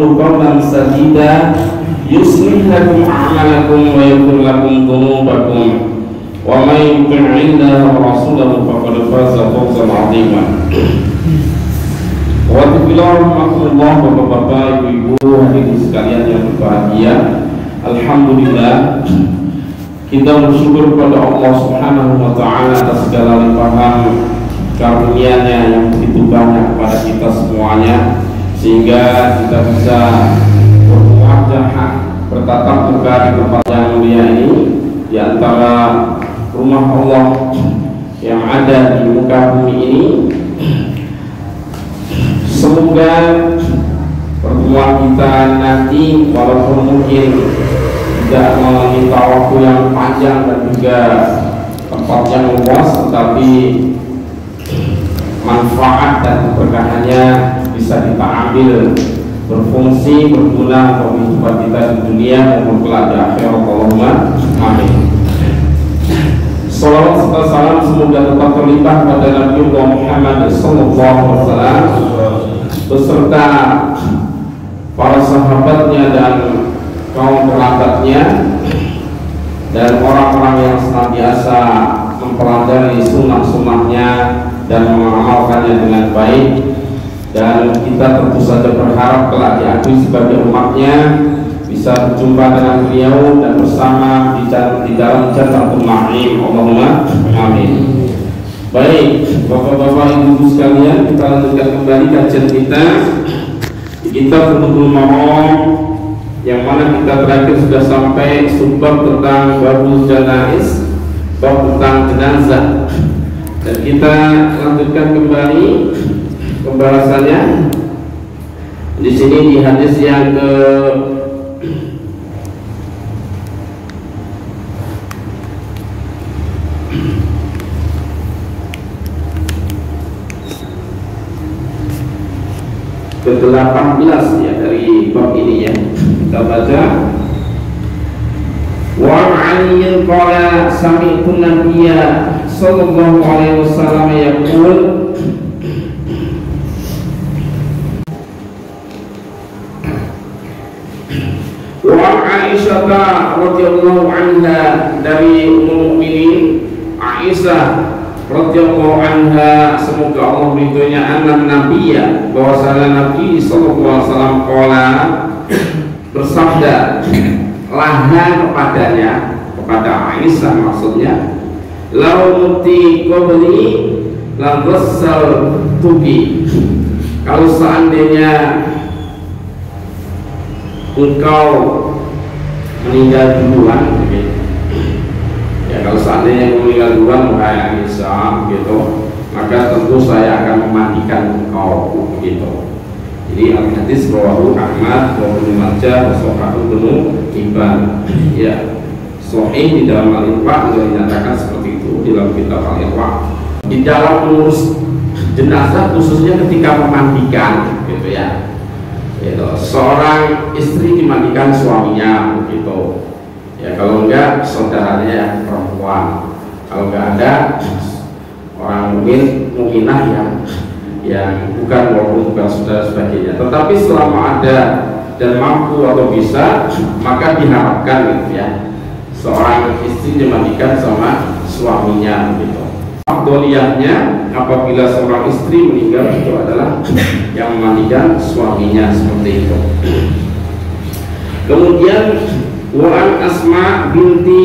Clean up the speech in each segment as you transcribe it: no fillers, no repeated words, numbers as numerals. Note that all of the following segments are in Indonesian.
qulu qawlan sadida yuslih lakum a'malakum wa yaghfir lakum dhunubakum wa may yuti'illaha wa rasulahu faqad faza fawzan 'azima. Wa rahmatullah, Bapak-bapak, Ibu-ibu, hadirin sekalian yang berbahagia. Alhamdulillah, kita bersyukur kepada Allah Subhanahu wa taala atas segala limpahan karunia-Nya yang begitu banyak kepada kita semuanya, sehingga kita bisa berwajah bertatap muka di tempat yang mulia ini, di antara rumah Allah yang ada di muka bumi ini. Semoga pertemuan kita nanti walaupun mungkin tidak meminta waktu yang panjang dan juga tempat yang luas, tetapi manfaat dan keberkahannya bisa kita ambil, berfungsi, berguna untuk kehidupan kita di dunia maupun kelak di akhirat. Allahumma amin. Salawat serta salam semoga tetap terlimpah pada Nabi Muhammad SAW beserta para sahabatnya dan kaum kerabatnya dan orang-orang yang senantiasa mempelajari sunnah-sunnahnya dan mengamalkannya dengan baik. Dan kita tentu saja berharap kelak diakui sebagai umatnya, bisa berjumpa dengan beliau dan bersama di dalam Jannatul Na'im. Allahumma amin. Baik, Bapak-bapak, Ibu-ibu sekalian, kita lanjutkan kembali kajian kita di kitab Bulughul Maram, yang mana kita terakhir sudah sampai subbab tentang babul janaiz, bab tentang jenazah. Dan kita lanjutkan kembali pembahasannya di sini di hadis yang ke 18 ya dari bab ini ya. Kita baca. Wa 'aliyin qala sami'tu nabiyya sallallahu alaihi wasallam yaqul wa Aisyah radhiyallahu anha, dari Ummul Mukminin Aisyah radhiyallahu anha, semoga Allah meridhoinya, anna nabiyya, bahwasanya Nabi sallallahu alaihi wasallam qala, bersabda, laha kepadanya, kepada Aisyah maksudnya, lau muti qabli la ghassal tubi, kalau seandainya engkau meninggal duluan, ya kalau seandainya meninggal duluan wahai Aisyah gitu, maka tentu saya akan memandikan engkau gitu. Jadi al-hadis rawahu Ahmad wa Ibnu Majah wa Sahihul Ibnu Hibban. Ya, sahih di dalam al-Irwa juga dinyatakan seperti itu di dalam kitab al-Irwa. Di dalam mengurus jenazah khususnya ketika memandikan gitu ya. Gitu. Seorang istri dimandikan suaminya begitu. Ya, kalau enggak saudaranya yang perempuan, kalau enggak ada orang mukminah yang bukan walaupun bukan saudara sebagainya. Tetapi selama ada dan mampu atau bisa, maka diharapkan gitu ya, seorang istri dimandikan sama suaminya gitu. Afdoliyahnya apabila seorang istri meninggal itu adalah yang memandikan suaminya, seperti itu. Kemudian Wa'an Asma binti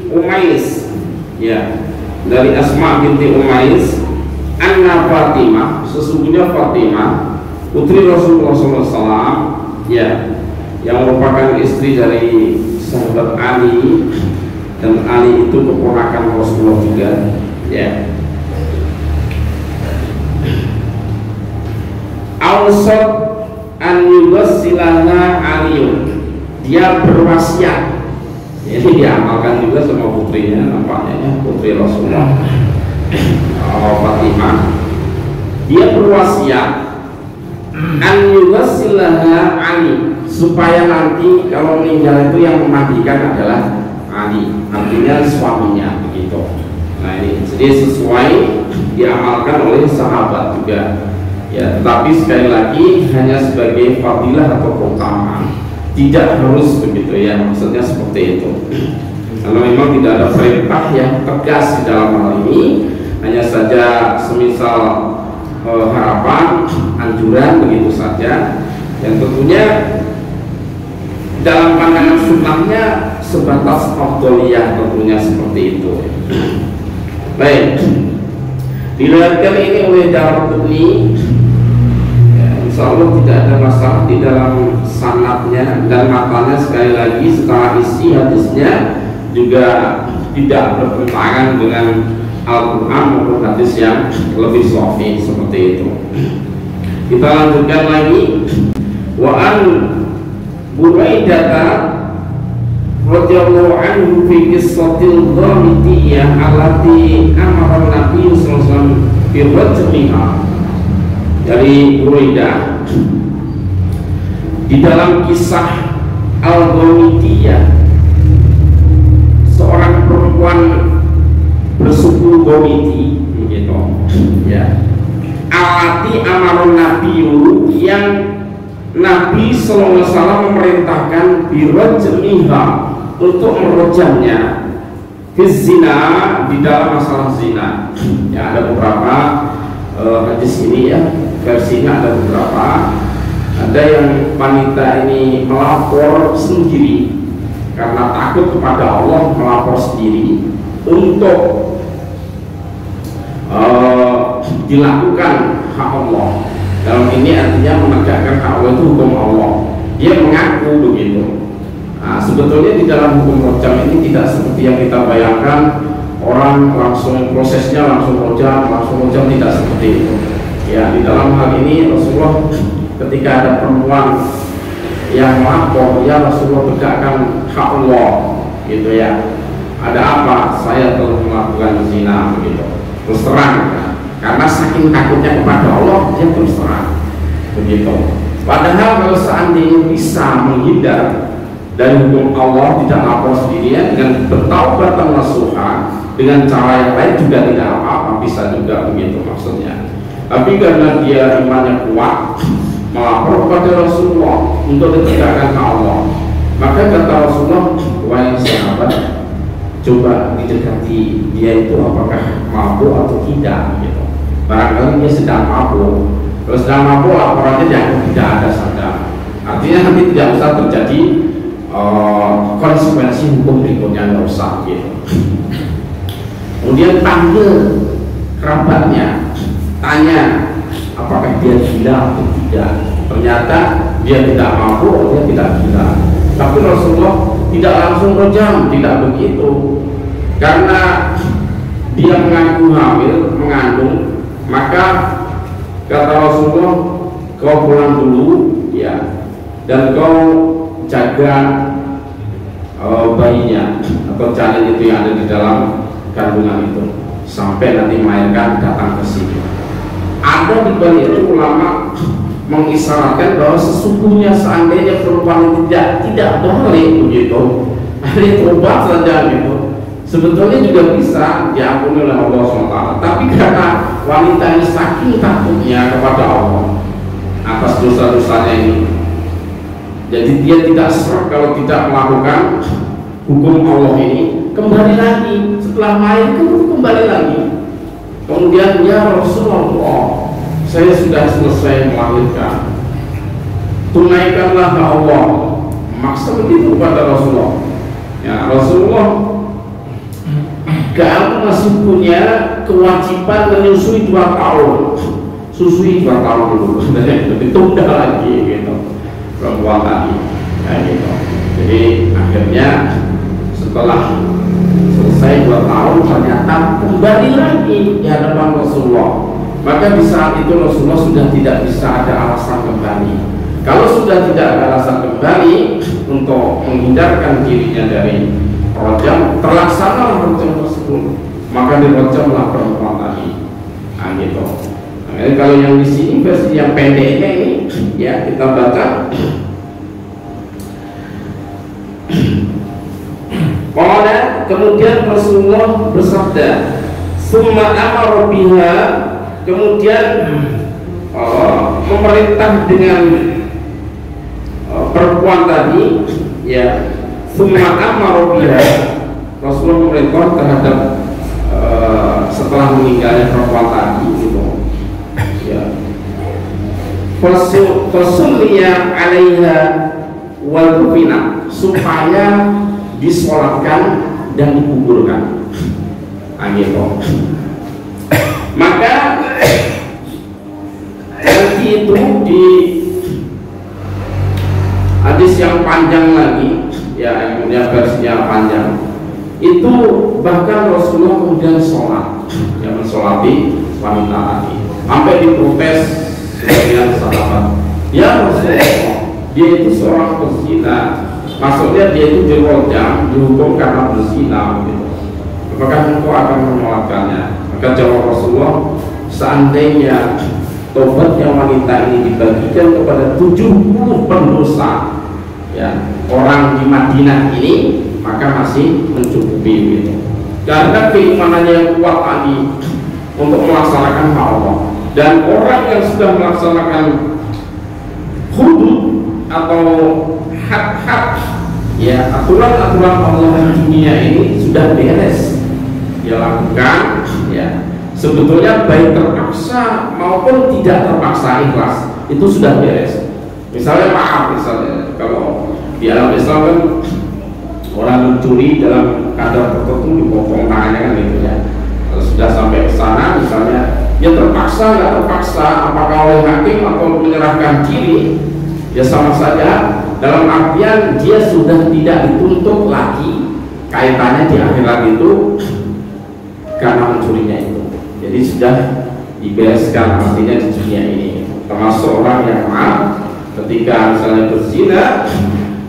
Umais, ya, dari Asma binti Umais, anna Fatimah, sesungguhnya Fatimah putri Rasulullah SAW, ya, yang merupakan istri dari sahabat Ali, dan Ali itu keponakan Rasulullah juga, ya. Awsat an yughsilana Aliyun, dia berwasiat, ini diamalkan juga sama putrinya, nampaknya ya, putri Rasulullah Fatimah, dia berwasiat an yughsilana Ali, supaya nanti kalau meninggal itu yang memandikan adalah Ali, artinya suaminya begitu. Nah ini jadi sesuai diamalkan oleh sahabat juga. ya, tetapi sekali lagi hanya sebagai fadilah atau keutamaan, tidak harus begitu ya, maksudnya seperti itu. Kalau memang tidak ada perintah yang tegas di dalam hal ini, hanya saja semisal harapan, anjuran begitu saja, yang tentunya dalam pandangan sunnahnya sebatas afdholiyah tentunya seperti itu. Baik, diriwayatkan ini oleh Daraqutni, ya, insya Allah tidak ada masalah di dalam sanadnya dan matanya. Sekali lagi secara isi hadisnya juga tidak bertentangan dengan Al-Quran maupun hadis yang lebih sahih seperti itu. Kita lanjutkan lagi. Wa an Buraidah radhiyallahu anhu fi qissatil ghamitiyah allati amara Nabi sallallahu alaihi wasallam bi rajmiha. Dari Buraidah di dalam kisah Al-Ghamitiyah, seorang perempuan bersuku Ghamiti gitu ya, alati amarun nabiyu, yang Nabi sallallahu alaihi wasallam memerintahkan birajmiha, untuk merojamnya, zina, di dalam masalah zina. Ya, ada beberapa hadis ini ya, versinya ada beberapa. Ada yang wanita ini melapor sendiri karena takut kepada Allah, melapor sendiri untuk dilakukan hak Allah. Dalam ini artinya menegakkan hak Allah, itu hukum Allah. Dia mengaku begitu. Nah, sebetulnya di dalam hukum rojam ini tidak seperti yang kita bayangkan, orang langsung prosesnya langsung rojam, tidak seperti itu. Ya, di dalam hal ini Rasulullah ketika ada perempuan yang melapor, ya Rasulullah tegakkan hak Allah gitu ya. Ada apa? Saya telah melakukan zina begitu. Terus terang, karena saking takutnya kepada Allah, dia terus terang begitu. Padahal kalau seandainya bisa menghindar dari hukum Allah, tidak lapor sendirian, dengan bertaubat dan nasuha dengan cara yang lain juga tidak apa-apa, bisa juga begitu maksudnya. Tapi karena dia imannya kuat, melapor kepada Rasulullah untuk ditegakkan ke Allah, maka kata Rasulullah, wahai sahabat, coba didekati dia itu apakah mabuk atau tidak gitu. Barangkali dia sedang mabuk. Kalau sedang mabuk, laporannya jangan tidak ada sadar. Artinya nanti tidak usah terjadi konsekuensi hukum berikutnya, nggak usah gitu. Kemudian panggil kerabatnya, tanya apakah dia gila atau tidak. Ternyata dia tidak mabuk, dia tidak gila. Tapi Rasulullah tidak langsung rojam, tidak begitu, karena dia mengaku hamil, mengandung. Maka kata Rasulullah, kau pulang dulu ya, dan kau jaga bayinya atau janin itu yang ada di dalam kandungan itu sampai nanti melahirkan, datang ke sini. Ada di balik itu ulama mengisyaratkan bahwa sesungguhnya seandainya perempuan tidak boleh begitu, hari tobat saja gitu, sebetulnya juga bisa diampuni oleh Allah SWT. Tapi karena wanita ini saking takutnya kepada Allah atas dosa-dosanya ini, jadi dia tidak serah kalau tidak melakukan hukum Allah ini, kembali lagi setelah main kembali lagi. Kemudian ya Rasulullah, saya sudah selesai melahirkan, tunaikanlah ke Allah. Maksa begitu kepada Rasulullah. Ya, Rasulullah kamu masih punya kewajiban menyusui 2 tahun. Susui 2 tahun dulu, ditunda lagi gitu, perempuan tadi kayak gitu. Jadi akhirnya setelah selesai 2 tahun ternyata kembali lagi di hadapan Rasulullah. Maka di saat itu Rasulullah sudah tidak bisa ada alasan kembali. Kalau sudah tidak ada alasan kembali untuk menghindarkan dirinya dari rojam, terlaksana rojam tersebut, maka dirojamlah perempuan tadi. Nah gitu. Nah, kalau yang di sini versi yang pendeknya ini ya kita baca. Kemudian Rasulullah bersabda, "Summa amara biha," kemudian memerintah dengan perempuan tadi, ya, summa amara biha, Rasulullah memerintah terhadap setelah meninggalnya perempuan tadi gitu, ya, fasulliya alaiha wal kufina, supaya disolatkan dan dikuburkan. Gitu. Maka nanti itu di hadis yang panjang lagi, ya, yang versinya panjang, itu bahkan Rasulullah kemudian sholat, ya, mensolati wanita tadi, sampai diprotes sebagian sahabat, ya Rasulullah, dia itu seorang berzina, maksudnya dia itu dirojam, dihukum karena berzina, gitu. Apakah engkau akan menolakkannya? Maka jawab Rasulullah, seandainya tobatnya wanita ini dibagikan kepada 70 pendosa, ya, orang di Madinah ini, maka masih mencukupi gitu. Karena keimanannya yang kuat tadi untuk melaksanakan Allah, dan orang yang sudah melaksanakan hudud atau hak-hak, ya, aturan-aturan Allah di dunia ini sudah beres dia lakukan, ya, sebetulnya baik terpaksa maupun tidak terpaksa ikhlas itu sudah beres. Misalnya maaf, misalnya kalau di alam Islam kan orang mencuri dalam kadar tertentu dipotong tangannya kan gitu, ya. Kalau sudah sampai ke sana misalnya, ya terpaksa nggak terpaksa, apakah oleh hakim atau menyerahkan diri, ya sama saja, dalam artian dia sudah tidak dituntut lagi kaitannya di akhirat itu karena mencurinya itu. Jadi sudah dibereskan artinya di dunia ini. Termasuk orang yang maaf ketika misalnya berzina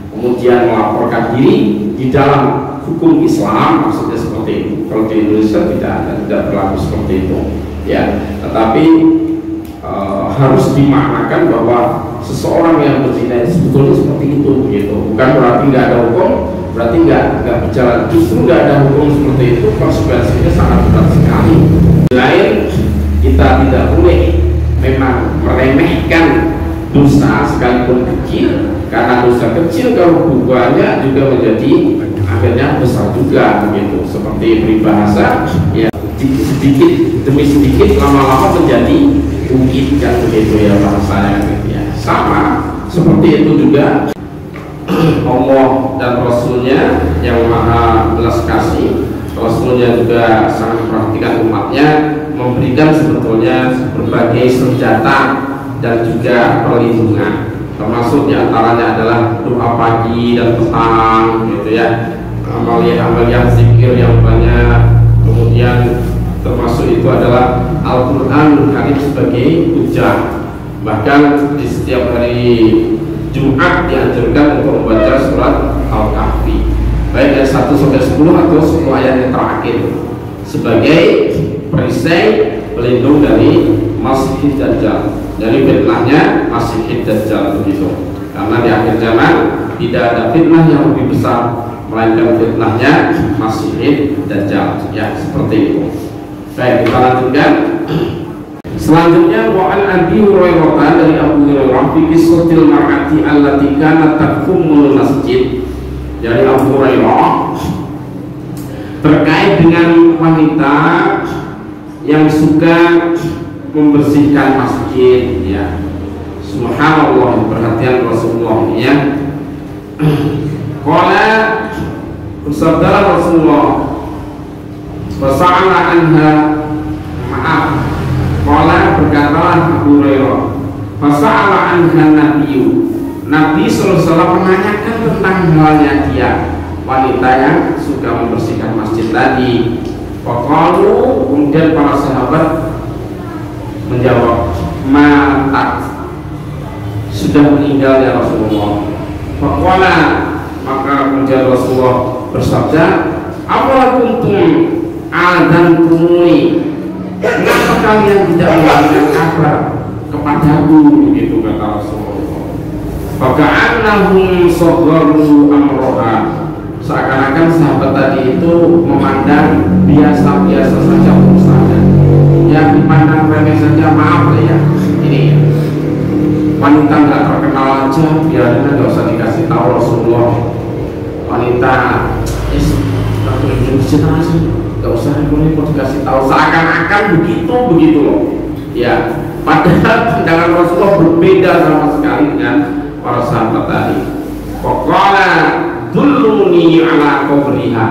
kemudian melaporkan diri di dalam hukum Islam, maksudnya seperti itu. Kalau di Indonesia tidak berlaku seperti itu, ya. Tetapi harus dimaknakan bahwa seseorang yang berzina itu sebetulnya seperti itu, gitu. Bukan berarti nggak ada hukum, berarti nggak berjalan. Justru nggak ada hukum seperti itu, konsekuensinya sangat berat sekali. Lain, kita tidak boleh memang meremehkan dosa sekalipun kecil, karena dosa kecil kalau hubungannya juga menjadi akhirnya besar juga, begitu. Seperti peribahasa, ya, sedikit demi sedikit lama-lama menjadi bukit, kan begitu, ya, bahasanya, gitu, ya. Sama seperti itu juga Allah dan Rasulnya yang maha belas kasih, Rasulnya juga sangat memperhatikan umatnya, memberikan sebetulnya berbagai senjata dan juga perlindungan, termasuk diantaranya adalah doa pagi dan petang, gitu, ya, amalia zikir yang banyak, kemudian termasuk itu adalah Al-Quran Karim sebagai hujah. Bahkan di setiap hari Jumat dianjurkan untuk membaca surat Al-Kahfi, baik ayat 1 sampai 10 atau 10 ayat yang terakhir, sebagai perisai pelindung dari Masih Dajjal, dari fitnahnya Masih Dajjal, begitu. Karena di akhir zaman tidak ada fitnah yang lebih besar melainkan fitnahnya Masih Dajjal, ya, seperti itu. Baik, kita lanjutkan. Selanjutnya, wa an Abi Hurairah, dari Abu Hurairah, fi qissatil mar'ati allati kanat taqumul masjid, dari Abu Hurairah terkait dengan wanita yang suka membersihkan masjid, ya. Subhanallah, perhatian Rasulullah, ya. Qala, bersabda Rasulullah, fasa'ala anha, maaf, qala, berkatalah Abu Hurairah, fasa'ala anha nabiyyu, Nabi SAW menanyakan tentang halnya dia, wanita yang suka membersihkan masjid tadi. Faqalu, kemudian para sahabat menjawab, matat, sudah meninggal ya Rasulullah. Faqala, maka kemudian Rasulullah bersabda, apa kuntum adzantumuni, kenapa kalian tidak memberikan kabar kepadaku, begitu kata Rasulullah. Faka'annahum sagharu amroha, seakan-akan sahabat tadi itu memandang biasa-biasa saja urusannya, ya, dipandang remeh saja, maaf lah, ya, ini, wanita nggak terkenal aja biarin, nggak usah dikasih tahu Rasulullah. Wanita nggak usah dikasih tahu, seakan-akan begitu loh ya. Padahal pandangan Rasulullah berbeda sama sekali dengan para sahabat tadi. Pokoknya duluni ala qabriha,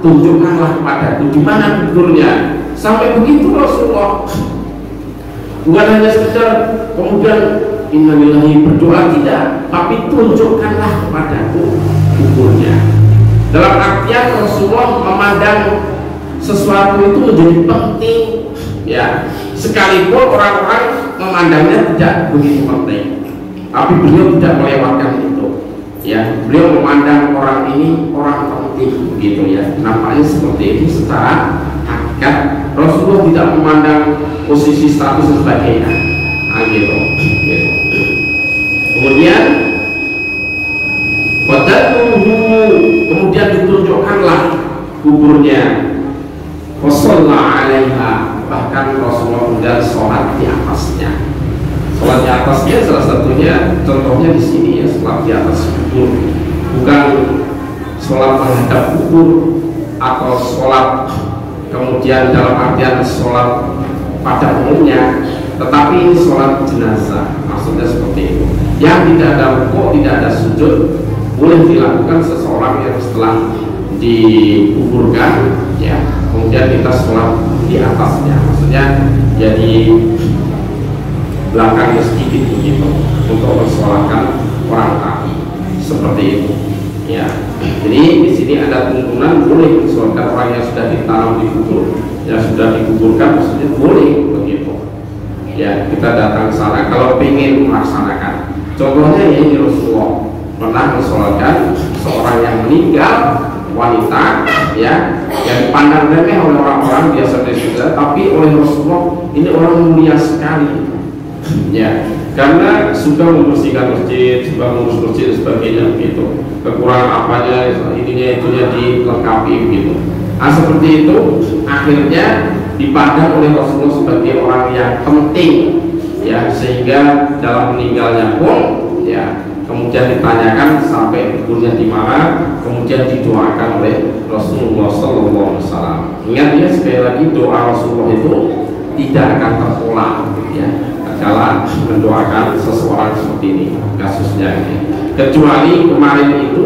tunjukkanlah kepadaku di mana kuburnya. Sampai begitu Rasulullah, bukan hanya sekedar kemudian innalillahi berdoa, tidak, tapi tunjukkanlah kepadaku kuburnya. Dalam artian Rasulullah memandang sesuatu itu menjadi penting ya, sekalipun orang-orang memandangnya tidak begitu penting, tapi beliau tidak melewatkan itu ya. Beliau memandang orang ini orang penting begitu ya. Nampaknya seperti itu secara hakikat. Rasulullah tidak memandang posisi status dan sebagainya gitu. Kemudian kemudian ditunjukkanlah kuburnya. Wassallallahu alaiha, bahkan Rasulullah kemudian sholat di atasnya. Sholat di atasnya salah satunya contohnya di sini ya, sholat di atas kubur, bukan sholat menghadap kubur atau sholat kemudian dalam artian sholat pada umumnya, tetapi ini sholat jenazah, maksudnya seperti itu. Yang tidak ada rukuk, tidak ada sujud, boleh dilakukan seseorang yang setelah dikuburkan ya, kemudian kita sholat di atasnya, maksudnya jadi belakangnya sedikit begitu untuk mensolatkan orang tadi, seperti itu ya. Jadi di sini ada tuntunan boleh mensolatkan orang yang sudah ditanam di kubur, yang sudah dikuburkan, maksudnya boleh begitu ya. Kita datang ke sana kalau ingin melaksanakan. Contohnya ya, ini Rasulullah pernah mensolatkan seorang yang meninggal, wanita ya, yang dipandang remeh oleh orang-orang biasa-biasa, tapi oleh Rasulullah ini orang mulia sekali ya, karena sudah membersihkan masjid, sudah mengurus masjid dan sebagainya gitu. Kekurangan apanya ininya itunya dilengkapi gitu. Nah seperti itu akhirnya dipandang oleh Rasulullah sebagai orang yang penting ya, sehingga dalam meninggalnya pun ya kemudian ditanyakan sampai kuburnya di mana, kemudian didoakan oleh Rasulullah SAW. Ingat ya, sekali lagi doa Rasulullah itu tidak akan tertolak ya kalau mendoakan seseorang seperti ini kasusnya ini, kecuali kemarin itu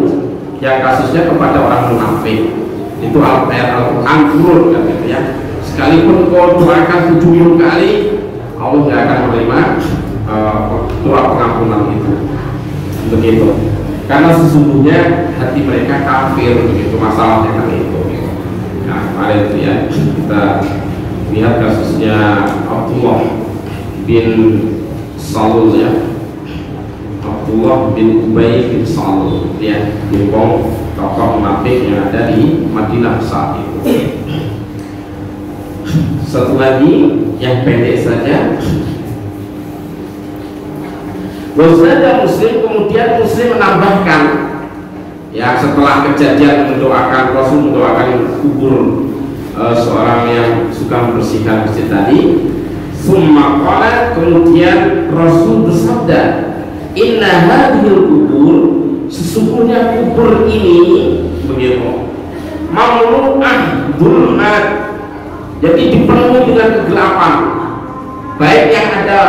yang kasusnya kepada orang munafik itu Al-Quran turun kan gitu ya. Sekalipun kau doakan 70 kali, Allah tidak akan menerima doa pengampunan itu begitu, karena sesungguhnya hati mereka kafir begitu, masalahnya kan itu gitu. Nah kemarin itu ya kita lihat kasusnya Abdullah bin Salul ya, Abdullah bin Ubay bin Salul ya, tokoh munafik yang ada di Madinah saat itu. Satu lagi yang pendek saja, Wasnada Muslim, kemudian Muslim menambahkan ya, setelah kejadian mendoakan Rasul mendoakan kubur seorang yang suka membersihkan masjid tadi, summa qala, kemudian Rasul bersabda, inna hadhil kubur, sesungguhnya kubur ini begitu, mamlu'ah dhulmat, jadi dipenuhi dengan kegelapan, baik yang ada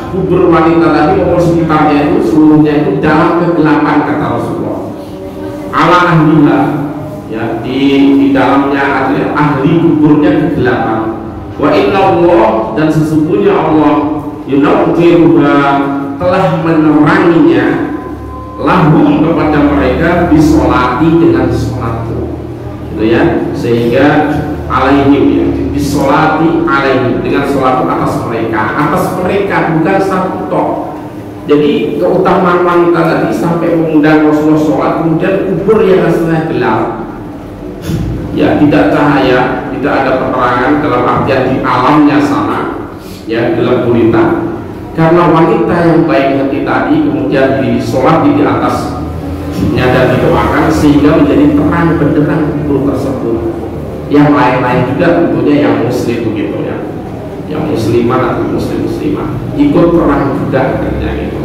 kubur wanita tadi maupun sekitarnya itu seluruhnya itu dalam kegelapan, kata Rasulullah. Ala ahliha ya, di dalamnya ada ahli kuburnya kegelapan. Wa inna Allah, dan sesungguhnya Allah yunawwiruha, telah meneranginya, lahum, kepada mereka, bisolati, dengan sholatku gitu ya, sehingga alaihim ya, bisolati alaihim, dengan sholat atas mereka bukan satu tok. Jadi keutamaan wanita tadi sampai mengundang Rasulullah sholat, kemudian kubur yang hasilnya gelap ya, tidak cahaya, tidak ada penerangan dalam artian di alamnya sana ya, gelap gulita, karena wanita yang baik hati tadi kemudian disolat di atasnya dan didoakan, sehingga menjadi terang benderang kubur tersebut. Yang lain-lain juga tentunya yang muslim begitu ya, yang muslimah atau muslimah ikut perang juga katanya gitu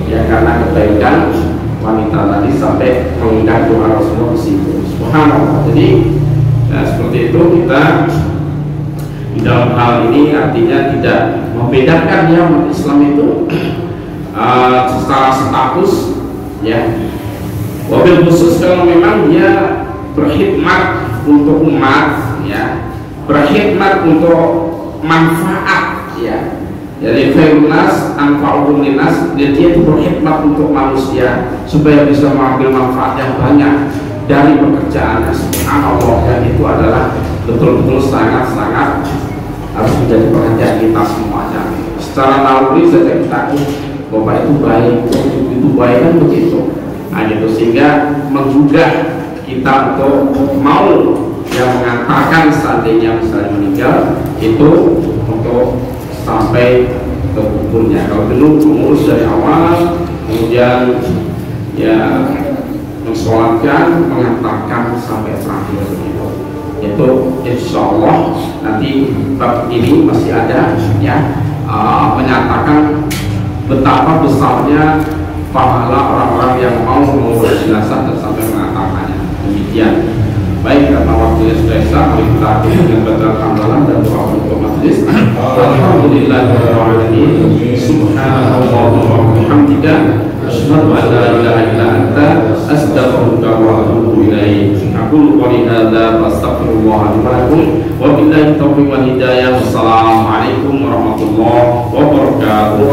ya, karena kebaikan wanita tadi sampai mengundang doa Rasulullah di situ. Subhanallah. Jadi ya, seperti itu kita di dalam hal ini artinya tidak membedakan ya umat Islam itu secara status ya. Wabil khusus kalau memang dia berkhidmat untuk umat ya, berkhidmat untuk manfaat ya. Jadi khairun nas anfa'uhum linnas, dia itu berkhidmat untuk manusia supaya bisa mengambil manfaat yang banyak dari pekerjaannya. Subhanallah, dan itu adalah betul-betul sangat-sangat harus menjadi perhatian kita semuanya. Secara naluri saja kita bapak itu baik, itu baik kan begitu. Nah gitu, sehingga menggugah kita untuk mau yang mengatakan seandainya misalnya meninggal itu untuk sampai ke kuburnya. Kalau belum mengurus dari awal, kemudian ya mensolatkan, mengantarkan sampai terakhir begitu. Itu insya Allah nanti bab ini masih ada ya, menyatakan betapa besarnya pahala orang-orang yang mau mengurus jenazah dan sampai mengantarkannya. Demikian. Baik, karena waktunya sudah sah, mari kita akhiri dengan baca hamdalah dan doa untuk majelis. Alhamdulillahirobbilalamin. Subhanallah wa bihamdika, asyhadu an la ilaha illa anta, astaghfiruka wa atubu ilaik. Aqulu qouli hadza wa astaghfirullah li wa lakum wa billahi taufiq wal hidayah. Wassalamualaikum warahmatullahi wabarakatuh.